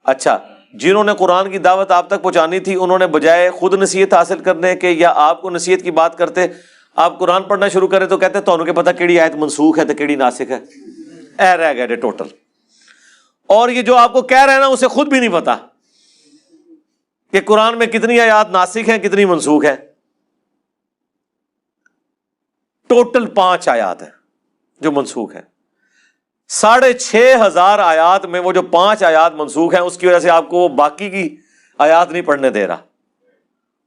اچھا، جنہوں نے قرآن کی دعوت آپ تک پہنچانی تھی انہوں نے بجائے خود نصیحت حاصل کرنے کے یا آپ کو نصیحت کی بات کرتے، آپ قرآن پڑھنا شروع کریں تو کہتے تو کہ پتہ کیڑی آیت منسوخ ہے تو کیڑی ناسخ ہے، اے رہ گئے ٹوٹل. اور یہ جو آپ کو کہہ رہے ہیں نا اسے خود بھی نہیں پتا کہ قرآن میں کتنی آیات ناسخ ہیں کتنی منسوخ ہیں. ٹوٹل 5 آیات ہیں جو منسوخ ہیں. 6,500 آیات میں وہ جو 5 آیات منسوخ ہیں اس کی وجہ سے آپ کو باقی کی آیات نہیں پڑھنے دے رہا،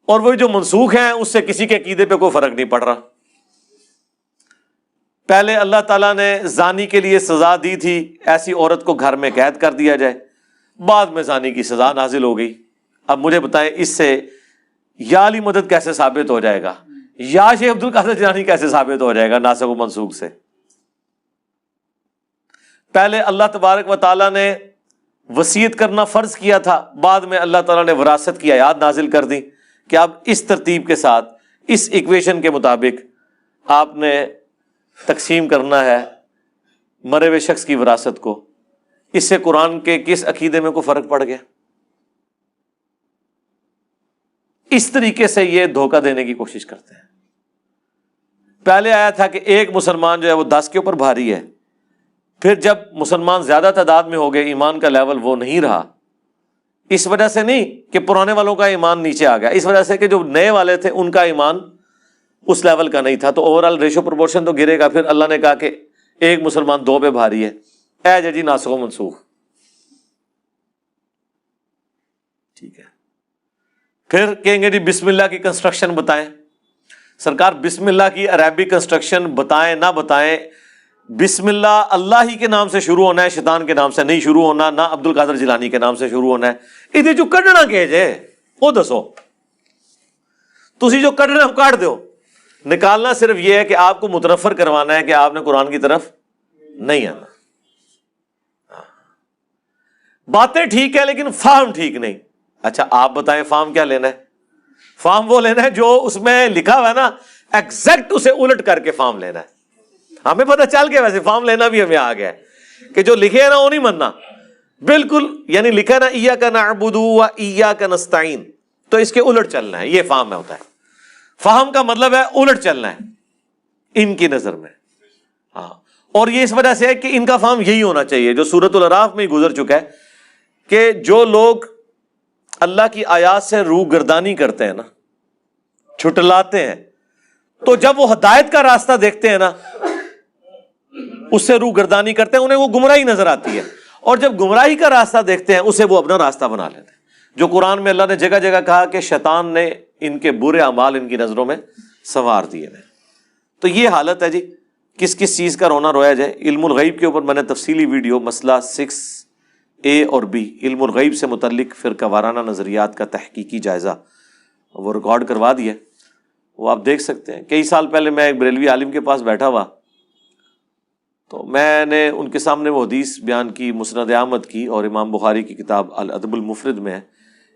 اور وہ جو منسوخ ہیں اس سے کسی کے عقیدے پہ کوئی فرق نہیں پڑ رہا. پہلے اللہ تعالیٰ نے زانی کے لیے سزا دی تھی، ایسی عورت کو گھر میں قید کر دیا جائے، بعد میں زانی کی سزا نازل ہو گئی. اب مجھے بتائیں اس سے یا علی مدد کیسے ثابت ہو جائے گا، یا شیخ عبد القادر جیلانی کیسے ثابت ہو جائے گا ناسخ و منسوخ سے؟ پہلے اللہ تبارک و تعالیٰ نے وصیت کرنا فرض کیا تھا، بعد میں اللہ تعالیٰ نے وراثت کی آیات نازل کر دی کہ اب اس ترتیب کے ساتھ اس ایکویشن کے مطابق آپ نے تقسیم کرنا ہے مرے ہوئے شخص کی وراثت کو. اس سے قرآن کے کس عقیدے میں کوئی فرق پڑ گیا؟ اس طریقے سے یہ دھوکہ دینے کی کوشش کرتے ہیں. پہلے آیا تھا کہ ایک مسلمان جو ہے وہ 10 کے اوپر بھاری ہے، پھر جب مسلمان زیادہ تعداد میں ہو گئے ایمان کا لیول وہ نہیں رہا. اس وجہ سے نہیں کہ پرانے والوں کا ایمان نیچے آ گیا، اس وجہ سے کہ جو نئے والے تھے ان کا ایمان اس لیول کا نہیں تھا، تو اوور آل ریشو پروپورشن تو گرے گا. پھر اللہ نے کہا کہ ایک مسلمان 2 پہ بھاری ہے، اے جی ناسخ و منسوخ. ٹھیک ہے، پھر کہیں گے جی بسم اللہ کی کنسٹرکشن بتائیں. سرکار بسم اللہ کی عربی کنسٹرکشن بتائیں نہ بتائیں، بسم اللہ اللہ ہی کے نام سے شروع ہونا ہے، شیطان کے نام سے نہیں شروع ہونا، نہ عبد القادر جیلانی کے نام سے شروع ہونا ہے. یہ جو کڈنا کہ جے وہ دسو، تسی جو کڈنا کاٹ دو. نکالنا صرف یہ ہے کہ آپ کو متنفر کروانا ہے کہ آپ نے قرآن کی طرف نہیں آنا. باتیں ٹھیک ہے لیکن فہم ٹھیک نہیں. اچھا آپ بتائیں فہم کیا لینا ہے؟ فہم وہ لینا ہے جو اس میں لکھا ہوا ہے نا، ایگزیکٹ اسے الٹ کر کے فہم لینا ہے. ہمیں پتہ چل کے ویسے فارم لینا بھی ہمیں آ گیا ہے کہ جو لکھے ہے نا وہ نہیں مننا بالکل. یعنی لکھا ہے نا ایاک نعبد و ایاک نستعین، تو اس کے الٹ چلنا ہے، یہ فہم میں ہوتا ہے. فہم کا مطلب ہے الٹ چلنا ہے ان کی نظر میں. ہاں، اور یہ اس وجہ سے ہے کہ ان کا فہم یہی ہونا چاہیے جو سورۃ الاعراف میں گزر چکا ہے کہ جو لوگ اللہ کی آیات سے روح گردانی کرتے ہیں نا، چھٹلاتے ہیں، تو جب وہ ہدایت کا راستہ دیکھتے ہیں نا اس سے روح گردانی کرتے ہیں، انہیں وہ گمراہی نظر آتی ہے، اور جب گمراہی کا راستہ دیکھتے ہیں اسے وہ اپنا راستہ بنا لیتے ہیں. جو قرآن میں اللہ نے جگہ جگہ کہا کہ شیطان نے ان کے برے اعمال ان کی نظروں میں سنوار دیے ہیں. تو یہ حالت ہے جی. کس کس چیز کا رونا رویا جائے. علم الغیب کے اوپر میں نے تفصیلی ویڈیو مسئلہ 6A اور B علم الغیب سے متعلق فرقہ وارانہ نظریات کا تحقیقی جائزہ وہ ریکارڈ کروا دیا، وہ آپ دیکھ سکتے ہیں. کئی سال پہلے میں ایک بریلوی عالم کے پاس بیٹھا ہوا، تو میں نے ان کے سامنے وہ حدیث بیان کی مسند احمد کی، اور امام بخاری کی کتاب الادب المفرد میں ہے.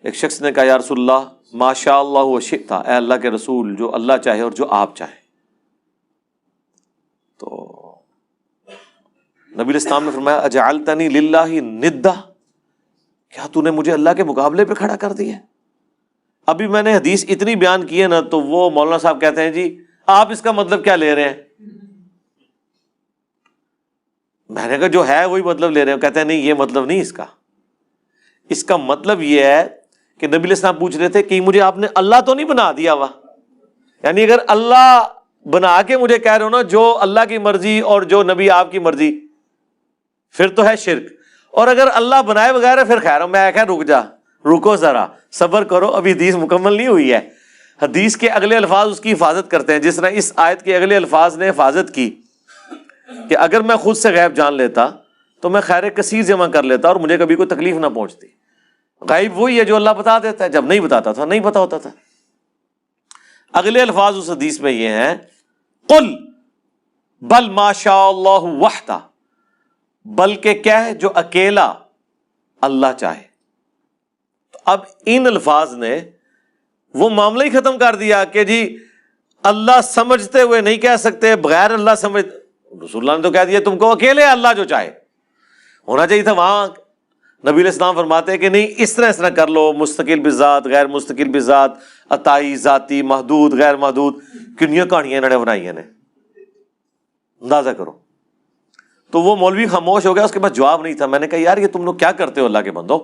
ایک شخص نے کہا یا رسول اللہ ما شاء اللہ و شئت، اے اللہ کے رسول جو اللہ چاہے اور جو آپ چاہیں. تو نبی اسلام نے فرمایا اجعلتنی للہ ندا، کیا تو نے مجھے اللہ کے مقابلے پہ کھڑا کر دیا؟ ابھی میں نے حدیث اتنی بیان کی ہے نا، تو وہ مولانا صاحب کہتے ہیں جی آپ اس کا مطلب کیا لے رہے ہیں؟ میں نے کہا جو ہے وہی مطلب لے رہے ہیں. کہتے ہیں نہیں یہ مطلب نہیں اس کا. اس کا مطلب یہ ہے کہ نبی علیہ السلام پوچھ رہے تھے کہ مجھے آپ نے اللہ تو نہیں بنا دیا ہوا؟ یعنی اگر اللہ بنا کے مجھے کہہ رہے ہو نا جو اللہ کی مرضی اور جو نبی آپ کی مرضی، پھر تو ہے شرک. اور اگر اللہ بنائے بغیر ہے پھر خیر. میں کہا رکو ذرا صبر کرو، ابھی حدیث مکمل نہیں ہوئی ہے. حدیث کے اگلے الفاظ اس کی حفاظت کرتے ہیں، جس طرح اس آیت کے اگلے الفاظ نے حفاظت کی کہ اگر میں خود سے غیب جان لیتا تو میں خیر کثیر جمع کر لیتا اور مجھے کبھی کوئی تکلیف نہ پہنچتی. غیب وہی ہے جو اللہ بتا دیتا ہے، جب نہیں بتاتا تھا نہیں پتا ہوتا تھا. اگلے الفاظ اس حدیث میں یہ ہیں قل بل ما شاء اللہ وحدہ، بلکہ کیا ہے جو اکیلا اللہ چاہے. تو اب ان الفاظ نے وہ معاملہ ہی ختم کر دیا کہ جی اللہ سمجھتے ہوئے نہیں کہہ سکتے، بغیر اللہ سمجھ. رسول اللہ نے تو کہہ دیا تم کو اکیلے اللہ جو چاہے. ہونا چاہیے تھا وہاں نبی علیہ السلام فرماتے ہیں کہ نہیں اس طرح کر لو، مستقل بذات، غیر مستقل بذات، عطائی، ذاتی، محدود، غیر محدود، کنیاں کہانیاں انہوں نے بنائی ہیں، اندازہ کرو۔ تو وہ مولوی خاموش ہو گیا، اس کے پاس جواب نہیں تھا۔ میں نے کہا یار یہ تم لوگ کیا کرتے ہو اللہ کے بندو؟